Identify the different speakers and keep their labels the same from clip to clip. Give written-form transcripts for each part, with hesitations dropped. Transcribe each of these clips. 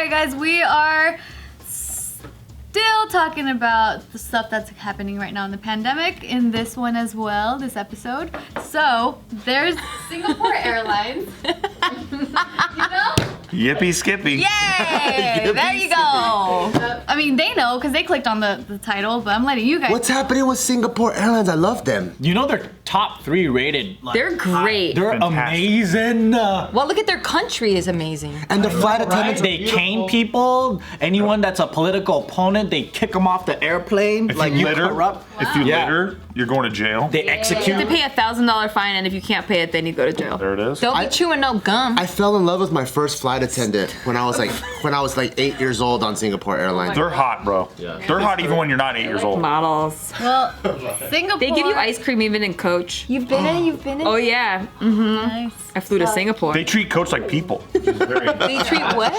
Speaker 1: right, guys, we are still talking about the stuff that's happening right now in the pandemic in this one as well, this episode. So, there's Singapore Airlines. You know?
Speaker 2: Yippee skippy.
Speaker 1: Yay! There you go. I mean, they know because they clicked on the title, but I'm letting you guys.
Speaker 3: What's happening with Singapore Airlines? I love them.
Speaker 4: You know they're top 3 rated. Like,
Speaker 5: They're great.
Speaker 4: They're
Speaker 2: Fantastic.
Speaker 4: amazing.
Speaker 5: Well, look at their country is amazing.
Speaker 3: And the flight attendants are
Speaker 4: They
Speaker 3: beautiful.
Speaker 4: cane people. Anyone that's a political opponent, they kick them off the airplane.
Speaker 2: If
Speaker 4: like
Speaker 2: you litter,
Speaker 4: corrupt.
Speaker 2: if you
Speaker 4: Yeah.
Speaker 2: litter, you're going to jail.
Speaker 4: They
Speaker 5: You
Speaker 4: execute.
Speaker 5: have to pay a $1,000 fine, and if you can't pay it, then you go to jail.
Speaker 2: There it is.
Speaker 5: Don't be chewing no gum.
Speaker 3: I fell in love with my first flight attendant when I was like 8 years old on Singapore Airlines.
Speaker 2: They're hot, bro. They're hot even when you're not 8 years old.
Speaker 5: Models.
Speaker 1: Well, Singapore.
Speaker 5: They give you ice cream even in coach.
Speaker 1: You've been in. You've been in.
Speaker 5: Oh yeah.
Speaker 1: Nice.
Speaker 5: I flew to Singapore.
Speaker 2: They treat Coach like people.
Speaker 5: They treat what?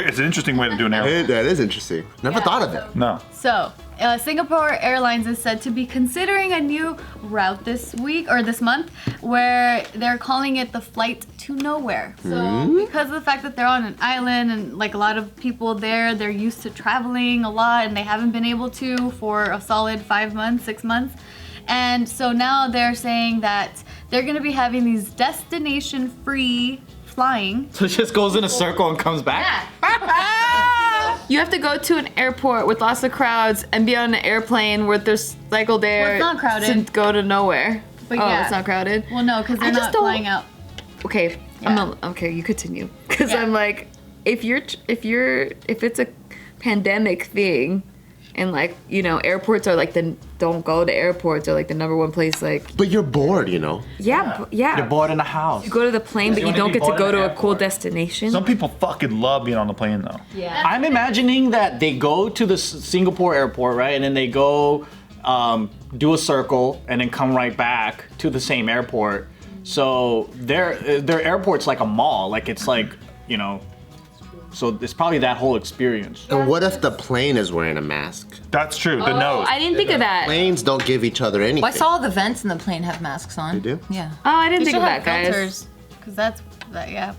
Speaker 2: It's an interesting way to do an airline.
Speaker 3: Hey, that is interesting. Never thought of it.
Speaker 2: No.
Speaker 1: So, Singapore Airlines is said to be considering a new route this week or this month where they're calling it the flight to nowhere. So, because of the fact that they're on an island and like a lot of people there, they're used to traveling a lot and they haven't been able to for a solid 5 months, 6 months. And so now they're saying that they're going to be having these destination free flying.
Speaker 4: So it just goes in a circle and comes back.
Speaker 5: You have to go to an airport with lots of crowds and be on an airplane where there's cycled air.
Speaker 1: Well, it's not crowded.
Speaker 5: To go to nowhere.
Speaker 1: But
Speaker 5: oh,
Speaker 1: yeah.
Speaker 5: it's not crowded.
Speaker 1: Well, no, because they're
Speaker 5: I just
Speaker 1: not
Speaker 5: don't-
Speaker 1: flying out.
Speaker 5: Okay,
Speaker 1: Yeah.
Speaker 5: okay, you continue. Because
Speaker 1: Yeah.
Speaker 5: I'm like, if it's a pandemic thing, and like airports are like don't go to airports are like the number one place like.
Speaker 3: But you're bored, you know.
Speaker 5: Yeah.
Speaker 4: You're bored in the house.
Speaker 5: You go to the plane, but you
Speaker 4: wanna
Speaker 5: don't
Speaker 4: be
Speaker 5: get to
Speaker 4: bored
Speaker 5: go
Speaker 4: in
Speaker 5: to
Speaker 4: the
Speaker 5: a cool
Speaker 4: airport.
Speaker 5: destination.
Speaker 2: Some people fucking love being on the plane though.
Speaker 1: Yeah.
Speaker 4: I'm imagining that they go to the Singapore airport, right? And then they go do a circle and then come right back to the same airport. So their airport's like a mall. Like it's like, so it's probably that whole experience.
Speaker 3: And what if the plane is wearing a mask?
Speaker 2: That's true. The nose.
Speaker 5: I didn't think of that.
Speaker 3: Planes don't give each other anything.
Speaker 6: Well, I saw all the vents in the plane have masks on.
Speaker 3: They do?
Speaker 6: Yeah.
Speaker 5: Oh, I didn't
Speaker 1: They
Speaker 5: think
Speaker 1: should
Speaker 5: of that,
Speaker 1: have
Speaker 5: guys.
Speaker 1: filters, because that's yeah.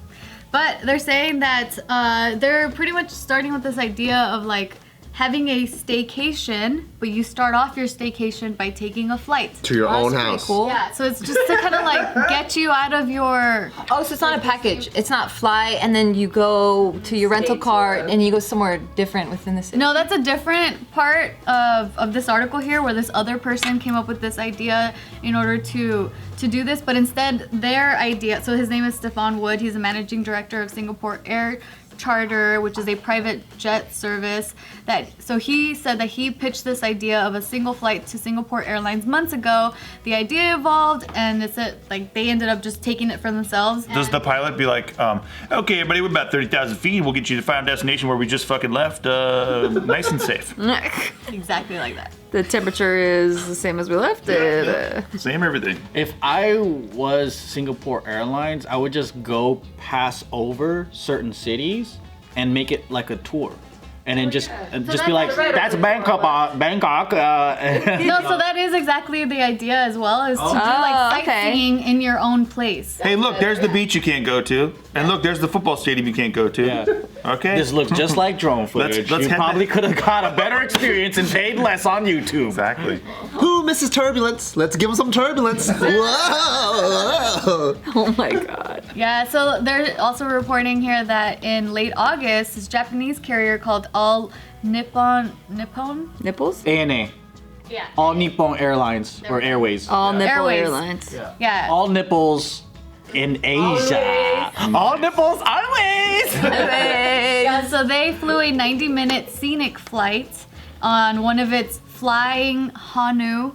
Speaker 1: But they're saying that they're pretty much starting with this idea of like having a staycation, but you start off your staycation by taking a flight.
Speaker 3: To your own
Speaker 6: Pretty
Speaker 3: house.
Speaker 6: cool.
Speaker 1: Yeah, so it's just to kind of like get you out of your.
Speaker 6: Oh, so it's not a package. It's not fly and then you go to your rental car and you go somewhere different within the city.
Speaker 1: No, that's a different part of this article here, where this other person came up with this idea in order to do this, but instead their idea. So his name is Stefan Wood. He's a managing director of Singapore Air Charter, which is a private jet service. So he said that he pitched this idea of a single flight to Singapore Airlines months ago. The idea evolved, and it's like they ended up just taking it for themselves.
Speaker 2: Does the pilot be like, okay, everybody, we're about 30,000 feet. We'll get you to the final destination where we just fucking left, nice and safe.
Speaker 1: Exactly like that.
Speaker 5: The temperature is the same as we left it.
Speaker 2: Same everything.
Speaker 4: If I was Singapore Airlines, I would just go pass over certain cities and make it like a tour. And then just be like, that's Bangkok, Bangkok.
Speaker 1: No, so that is exactly the idea as well, is to do like
Speaker 5: okay.
Speaker 1: sightseeing in your own place.
Speaker 2: Hey, look, there's the beach you can't go to. And look, there's the football stadium you can't go to.
Speaker 4: Yeah.
Speaker 2: Okay?
Speaker 4: This looks just like drone footage.
Speaker 2: let's
Speaker 4: You
Speaker 2: head
Speaker 4: probably
Speaker 2: back.
Speaker 4: could have got a better experience and paid less on YouTube.
Speaker 2: Exactly.
Speaker 3: Who misses turbulence? Let's give them some turbulence. Whoa.
Speaker 5: Oh my god.
Speaker 1: Yeah, so they're also reporting here that in late August, this Japanese carrier called All Nippon?
Speaker 5: Nipples?
Speaker 4: ANA.
Speaker 1: Yeah.
Speaker 4: All Nippon Airlines or Airways.
Speaker 5: All nipple
Speaker 1: Airways.
Speaker 5: airlines.
Speaker 1: Yeah.
Speaker 4: All nipples in Asia. All nipples always.
Speaker 1: Yeah, so they flew a 90-minute scenic flight on one of its flying Hanu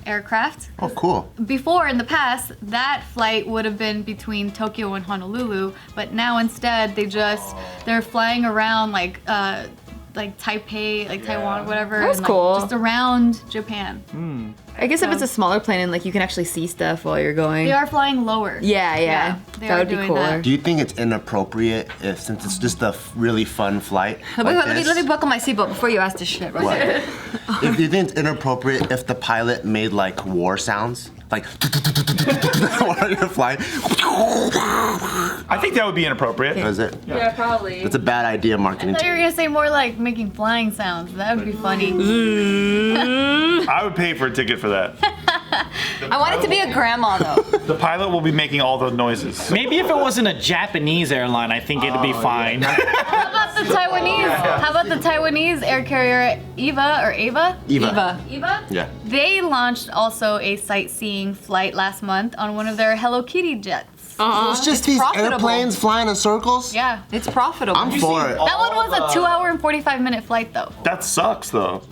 Speaker 1: aircraft.
Speaker 3: Oh, cool.
Speaker 1: Before, in the past, that flight would have been between Tokyo and Honolulu, but now instead they're flying around like Taipei, like Taiwan, whatever.
Speaker 5: That's
Speaker 1: and, like,
Speaker 5: cool.
Speaker 1: Just around Japan.
Speaker 5: I guess if it's a smaller plane and like you can actually see stuff while you're going.
Speaker 1: They are flying lower.
Speaker 5: Yeah.
Speaker 1: they
Speaker 5: That
Speaker 1: are
Speaker 5: would be
Speaker 1: doing
Speaker 5: cooler.
Speaker 1: that.
Speaker 3: Do you think it's inappropriate if, since it's just a really fun flight?
Speaker 6: Let me buckle my seatbelt before you ask this shit. Right?
Speaker 3: What? If you think it's inappropriate if the pilot made like war sounds? like while you're flying.
Speaker 2: I think that would be inappropriate.
Speaker 3: Is it?
Speaker 5: Yeah, probably.
Speaker 3: It's a bad idea
Speaker 1: I
Speaker 3: marketing.
Speaker 1: thought you were gonna say more like making flying sounds. That would be funny.
Speaker 2: I would pay for a ticket for that.
Speaker 6: I want it to be a grandma though.
Speaker 2: The pilot will be making all the noises.
Speaker 4: Maybe if it wasn't a Japanese airline, I think it'd be fine.
Speaker 1: How about the Taiwanese? How about the Taiwanese air carrier Eva?
Speaker 6: Eva.
Speaker 1: Eva?
Speaker 3: Yeah.
Speaker 1: They launched also a sightseeing flight last month on one of their Hello Kitty jets.
Speaker 3: It's just these
Speaker 6: profitable.
Speaker 3: airplanes flying in circles.
Speaker 1: Yeah.
Speaker 6: It's profitable.
Speaker 3: I'm for it.
Speaker 1: That one was a 2-hour and 45-minute flight though.
Speaker 2: That sucks, though.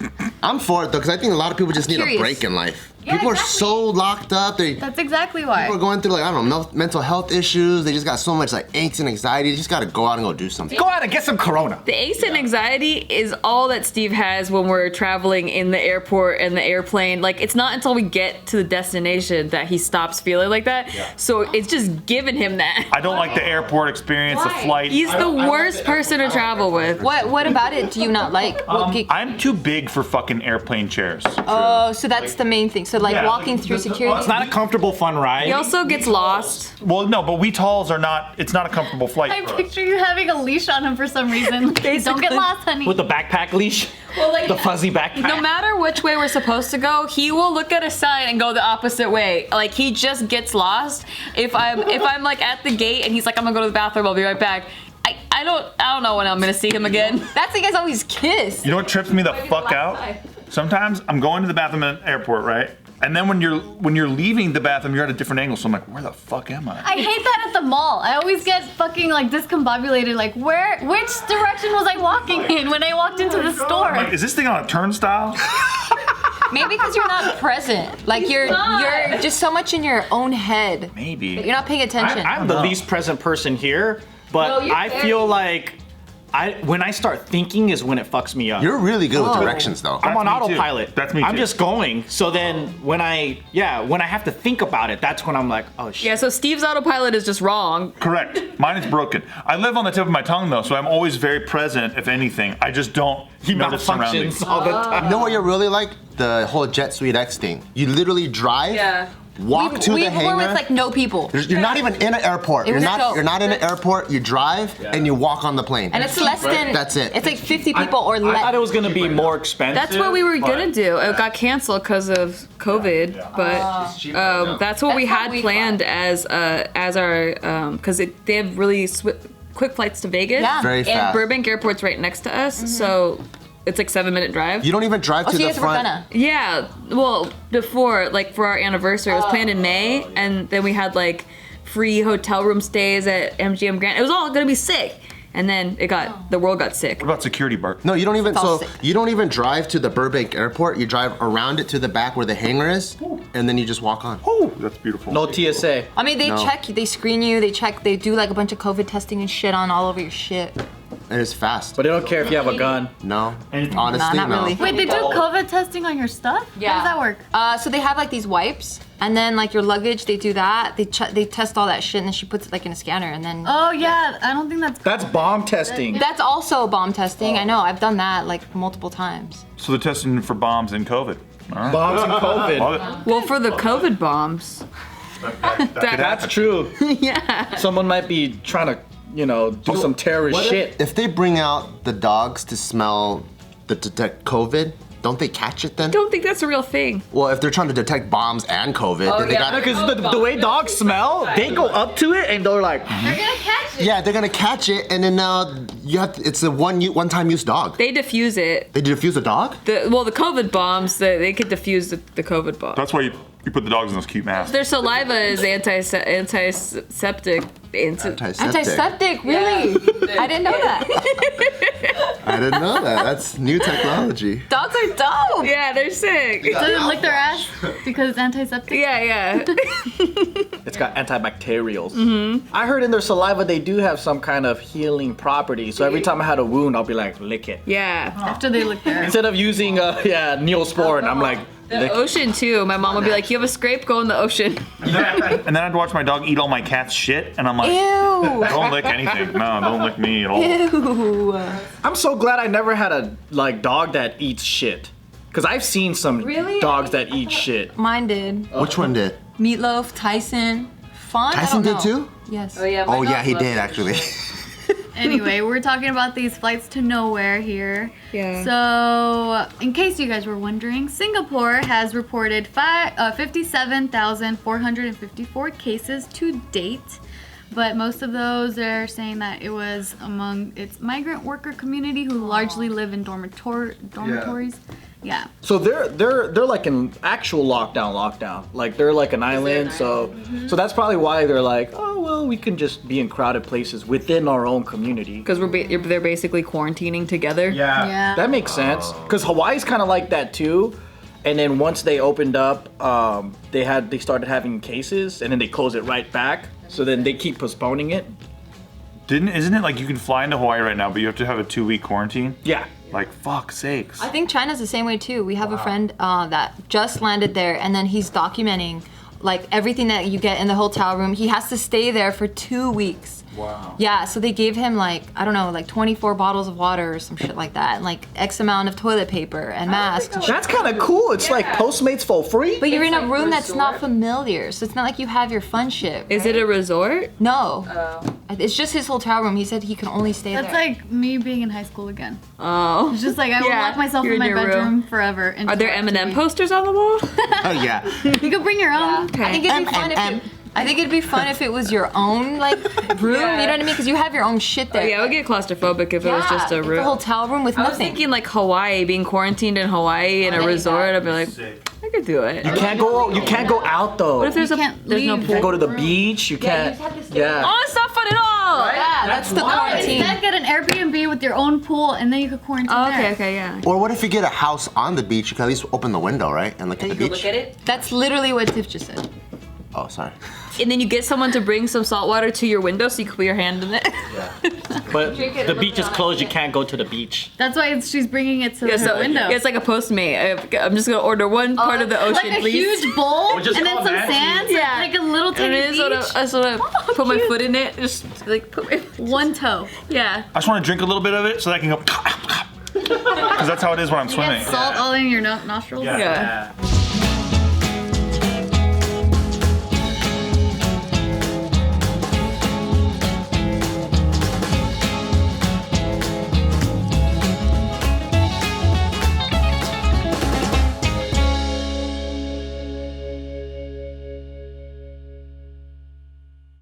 Speaker 3: I'm for it though, because I think a lot of people just need
Speaker 6: Curious.
Speaker 3: a break in life.
Speaker 1: Yeah,
Speaker 3: People
Speaker 1: exactly.
Speaker 3: are so locked up.
Speaker 1: That's exactly why.
Speaker 3: People are going through like, I don't know, mental health issues. They just got so much like angst and anxiety. They just gotta go out and go do something.
Speaker 4: Go out and get some Corona.
Speaker 5: The angst and anxiety is all that Steve has when we're traveling in the airport and the airplane. Like, it's not until we get to the destination that he stops feeling like that. So it's just giving him that.
Speaker 2: I don't like the airport experience, the flight.
Speaker 5: He's the worst person to travel with.
Speaker 6: What about it do you not like?
Speaker 2: I'm too big for fucking airplane chairs.
Speaker 6: Oh, so that's the main thing. So like
Speaker 2: Yeah.
Speaker 6: walking through security.
Speaker 4: It's not a comfortable, fun ride.
Speaker 5: He also gets lost.
Speaker 2: Well, no, but VTOLs are not, it's not a comfortable flight
Speaker 1: I
Speaker 2: for us.
Speaker 1: picture you having a leash on him for some reason. Don't get lost, honey.
Speaker 4: With the backpack leach.
Speaker 5: Well, like,
Speaker 4: The fuzzy backpack.
Speaker 5: no matter which way we're supposed to go, he will look at a sign and go the opposite way. Like, he just gets lost. If I'm like at the gate and he's like, I'm gonna go to the bathroom, I'll be right back. I don't know when I'm gonna see him again.
Speaker 6: That's the guys always kiss.
Speaker 2: You know what trips me the fuck out? Sometimes I'm going to the bathroom at an airport, right? And then when you're leaving the bathroom, you're at a different angle. So I'm like, where the fuck am I?
Speaker 1: I hate that at the mall. I always get fucking like discombobulated. Like, which direction was I walking in when I walked into the store?
Speaker 2: Like, is this thing on a turnstile?
Speaker 6: Maybe because you're not present. Like you're just so much in your own head.
Speaker 2: Maybe.
Speaker 6: You're not paying attention.
Speaker 4: I'm the least present person here, but
Speaker 5: No, you're
Speaker 4: I
Speaker 5: very-
Speaker 4: feel like when I start thinking is when it fucks me up.
Speaker 3: You're really good with directions though.
Speaker 4: I'm on
Speaker 2: That's me too.
Speaker 4: autopilot.
Speaker 2: That's me
Speaker 4: I'm
Speaker 2: too.
Speaker 4: just going. So then when I have to think about it, that's when I'm like, oh shit.
Speaker 5: Yeah, so Steve's autopilot is just wrong.
Speaker 2: Correct. Mine is broken. I live on the tip of my tongue though, so I'm always very present. If anything, I just don't know the surroundings.
Speaker 4: Malfunctions all the time.
Speaker 3: You know what you're really like? The whole Jet Suite X thing. You literally drive, walk to
Speaker 6: we
Speaker 3: the
Speaker 6: were
Speaker 3: hangar.
Speaker 6: with like no people.
Speaker 3: You're not even in an airport.
Speaker 6: It
Speaker 3: You're
Speaker 6: was
Speaker 3: not.
Speaker 6: dope.
Speaker 3: You're not in an airport. You drive and you walk on the plane.
Speaker 6: And it's less than.
Speaker 3: That's it.
Speaker 6: It's like 50 people or
Speaker 4: I thought
Speaker 6: less.
Speaker 4: it was gonna be more expensive.
Speaker 5: That's what we were
Speaker 4: but-
Speaker 5: gonna do. It got canceled because of COVID, but that's what we
Speaker 6: That's what
Speaker 5: had
Speaker 6: we
Speaker 5: planned as our because they have really quick flights to Vegas.
Speaker 6: Yeah.
Speaker 3: Very
Speaker 5: And
Speaker 3: fast.
Speaker 5: Burbank Airport's right next to us, so it's like 7-minute drive.
Speaker 3: You don't even drive
Speaker 6: Oh,
Speaker 3: to
Speaker 6: so you
Speaker 3: the
Speaker 6: guys were
Speaker 3: front.
Speaker 6: gonna.
Speaker 5: Yeah, well, before, like, for our anniversary, it was planned in May, and then we had, like, free hotel room stays at MGM Grand. It was all gonna be sick, and then the world got sick.
Speaker 2: What about security, Bart?
Speaker 3: No, you don't even.
Speaker 6: all
Speaker 3: So
Speaker 6: sick.
Speaker 3: you don't even drive to the Burbank Airport. You drive around it to the back where the hangar is, and then you just walk on.
Speaker 2: Oh, that's beautiful.
Speaker 4: No TSA.
Speaker 6: I mean, they
Speaker 3: No.
Speaker 6: check, they screen you, they do like a bunch of COVID testing and shit on all over your shit.
Speaker 3: And it's fast.
Speaker 4: But they don't care if you have a gun.
Speaker 3: No,
Speaker 2: Anything.
Speaker 3: honestly,
Speaker 6: Nah, not
Speaker 3: no.
Speaker 6: really.
Speaker 1: Wait, they do COVID testing on your stuff?
Speaker 6: Yeah.
Speaker 1: How does that work?
Speaker 6: So they have like these wipes, and then like your luggage, they do that. They test all that shit, and then she puts it like in a scanner, and then.
Speaker 1: Oh yeah, I don't think that's.
Speaker 4: That's bomb testing.
Speaker 6: That's also bomb testing. I know, I've done that like multiple times.
Speaker 2: So they're testing for bombs and COVID. All right.
Speaker 4: Bombs and COVID.
Speaker 2: Love it.
Speaker 5: Well, for the COVID bombs.
Speaker 4: That's true.
Speaker 5: Yeah.
Speaker 4: Someone might be trying to, do some terrorist shit.
Speaker 3: If they bring out the dogs to smell the detect COVID, don't they catch it then?
Speaker 5: Don't think that's a real thing.
Speaker 3: Well, if they're trying to detect bombs and COVID, then they
Speaker 5: yeah.
Speaker 3: got
Speaker 4: Because the way dogs smell, they go up to it and they're like,
Speaker 1: They're gonna catch it.
Speaker 3: Yeah, they're gonna catch it, and then you have it's a one-time use dog.
Speaker 5: They diffuse it.
Speaker 3: They defuse a dog?
Speaker 5: The COVID bombs, they could diffuse the COVID bomb.
Speaker 2: That's why you put the dogs in those cute masks.
Speaker 5: Their saliva is antiseptic.
Speaker 6: Antiseptic, really? I didn't know that.
Speaker 3: I didn't know that. That's new technology.
Speaker 6: Dogs are dope.
Speaker 5: Yeah, they're sick.
Speaker 1: Does it lick their ass because it's antiseptic?
Speaker 5: Yeah.
Speaker 4: it's got antibacterials. I heard in their saliva they do have some kind of healing property. So every time I had a wound, I'll be like, lick it.
Speaker 5: Yeah.
Speaker 1: After they lick their ass.
Speaker 4: Instead of using, Neosporin, I'm like,
Speaker 5: The
Speaker 4: lick it.
Speaker 5: ocean too. My mom would be like, "You have a scrape, go in the ocean."
Speaker 2: And then I'd watch my dog eat all my cat's shit, and I'm like,
Speaker 6: Ew.
Speaker 2: don't lick anything. No, don't lick me at all.
Speaker 6: Ew.
Speaker 4: I'm so glad I never had a dog that eats shit. Cause I've seen some
Speaker 6: Really?
Speaker 4: dogs that eat shit.
Speaker 6: Mine did.
Speaker 3: Which one did?
Speaker 6: Meatloaf, Tyson, Fawn.
Speaker 3: Tyson
Speaker 6: I
Speaker 3: did
Speaker 6: don't know.
Speaker 3: too?
Speaker 6: Yes.
Speaker 5: Oh yeah.
Speaker 3: Oh yeah, he did actually.
Speaker 1: Anyway, we're talking about these flights to nowhere here.
Speaker 5: Yeah.
Speaker 1: So, in case you guys were wondering, Singapore has reported 57,454 cases to date. But most of those are saying that it was among its migrant worker community who largely live in dormitories. Yeah.
Speaker 4: So they're like in actual lockdown. Like they're like an island. So that's probably why they're like, oh well, we can just be in crowded places within our own community.
Speaker 5: Because they're basically quarantining together.
Speaker 1: Yeah.
Speaker 4: That makes sense. Because Hawaii's kind of like that too. And then once they opened up, they started having cases, and then they closed it right back. So then they keep postponing it.
Speaker 2: Isn't it like you can fly into Hawaii right now, but you have to have a 2-week quarantine?
Speaker 4: Yeah.
Speaker 2: Like, fuck sakes.
Speaker 6: I think China's the same way too. We have a friend that just landed there, and then he's documenting like everything that you get in the hotel room. He has to stay there for 2 weeks.
Speaker 2: Wow.
Speaker 6: Yeah, so they gave him like, I don't know, like 24 bottles of water or some shit like that, and like X amount of toilet paper and masks.
Speaker 4: That's kind of cool. It's like Postmates for free.
Speaker 6: But you're in a room that's not familiar, so it's not like you have your fun shit.
Speaker 5: Is it a resort?
Speaker 6: No. It's just his hotel room. He said he can only stay
Speaker 1: That's
Speaker 6: there.
Speaker 1: like me being in high school again.
Speaker 5: Oh.
Speaker 1: It's just like I will
Speaker 5: Yeah,
Speaker 1: lock myself
Speaker 5: you're
Speaker 1: in my
Speaker 5: in your
Speaker 1: bedroom
Speaker 5: room.
Speaker 1: forever. And
Speaker 5: Are there M&M posters on the wall?
Speaker 3: Oh yeah.
Speaker 1: You could bring your own.
Speaker 6: I think it'd be fun if it was your own like room.
Speaker 5: Yeah.
Speaker 6: You know what I mean? Because you have your own shit there.
Speaker 5: Yeah, I would get claustrophobic if it was just a
Speaker 6: it's
Speaker 5: room.
Speaker 6: hotel room with
Speaker 5: I was
Speaker 6: nothing.
Speaker 5: thinking like Hawaii, being quarantined in Hawaii in a resort. I'd be like, I could do it.
Speaker 4: You can't go out though.
Speaker 5: What if there's
Speaker 1: You can't
Speaker 5: there's no
Speaker 1: leave.
Speaker 5: pool?
Speaker 4: You go to the beach. You can't. Yeah.
Speaker 5: Oh, it's not fun at all.
Speaker 6: Yeah, that's the quarantine.
Speaker 1: Instead, get an Airbnb with your own pool, and then you could quarantine
Speaker 5: Oh,
Speaker 1: there.
Speaker 5: okay, yeah.
Speaker 3: Or what if you get a house on the beach? You can at least open the window, right, and look at the beach.
Speaker 5: it.
Speaker 6: That's literally what Tiff just said.
Speaker 3: Oh, sorry.
Speaker 5: And then you get someone to bring some salt water to your window so you can put your hand in it.
Speaker 4: But the beach is closed. You can't go to the beach.
Speaker 1: That's why she's bringing it to
Speaker 5: Yeah,
Speaker 1: the window.
Speaker 5: It's like a Postmate. I'm just gonna order one part of the ocean,
Speaker 1: like a
Speaker 5: please.
Speaker 1: huge bowl, and
Speaker 2: just
Speaker 1: then
Speaker 2: call
Speaker 1: some
Speaker 2: that.
Speaker 1: sand,
Speaker 5: Yeah.
Speaker 1: like a little
Speaker 5: And
Speaker 1: tiny
Speaker 5: then
Speaker 1: beach.
Speaker 5: I sort of put my foot in it, just like put my
Speaker 1: One toe.
Speaker 5: yeah.
Speaker 2: I just want to drink a little bit of it so that I can go. Because that's how it is when I'm swimming.
Speaker 1: Get salt all in your nostrils.
Speaker 2: Yeah.